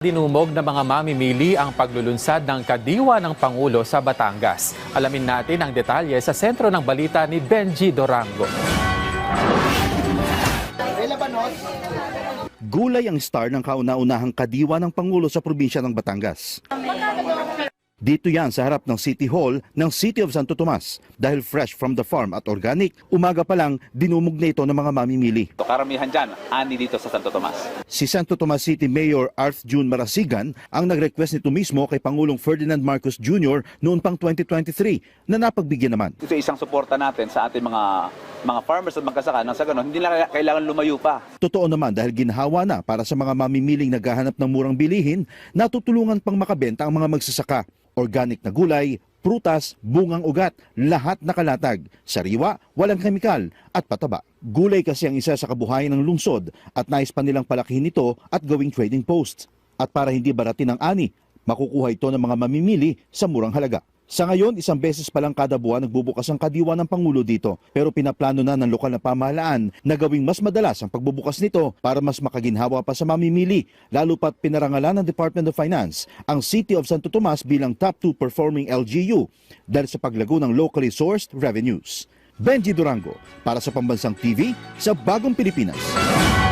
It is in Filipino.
Dinumog ng mga mamimili ang paglulunsad ng kadiwa ng Pangulo sa Batangas. Alamin natin ang detalye sa sentro ng balita ni Benji Dorango. Gulay ang star ng kauna-unahang kadiwa ng Pangulo sa probinsya ng Batangas. Dito yan sa harap ng City Hall ng City of Santo Tomas. Dahil fresh from the farm at organic, umaga pa lang dinumog na ito ng mga mamimili. Karamihan dyan, ani dito sa Santo Tomas. Si Santo Tomas City Mayor Arth June Marasigan ang nag-request nito mismo kay Pangulong Ferdinand Marcos Jr. noon pang 2023 na napagbigyan naman. Ito isang suporta natin sa ating mga farmers at magkasaka nang sa ganun, hindi na kailangan lumayo pa. Totoo naman dahil ginhawa na para sa mga mamimiling naghahanap ng murang bilihin, natutulungan pang makabenta ang mga magsasaka. Organic na gulay, prutas, bungang ugat, lahat nakalatag. Sariwa, walang kemikal at pataba. Gulay kasi ang isa sa kabuhayan ng lungsod at nais pa nilang palakihin ito at gawing trading post. At para hindi baratin ang ani, makukuha ito ng mga mamimili sa murang halaga. Sa ngayon, isang beses pa lang kada buwan nagbubukas ang kadiwa ng Pangulo dito. Pero pinaplano na ng lokal na pamahalaan na gawing mas madalas ang pagbubukas nito para mas makaginhawa pa sa mamimili. Lalo pat pinarangalan ng Department of Finance ang City of Santo Tomas bilang top 2 performing LGU dahil sa paglago ng locally sourced revenues. Benji Durango para sa Pambansang TV sa Bagong Pilipinas.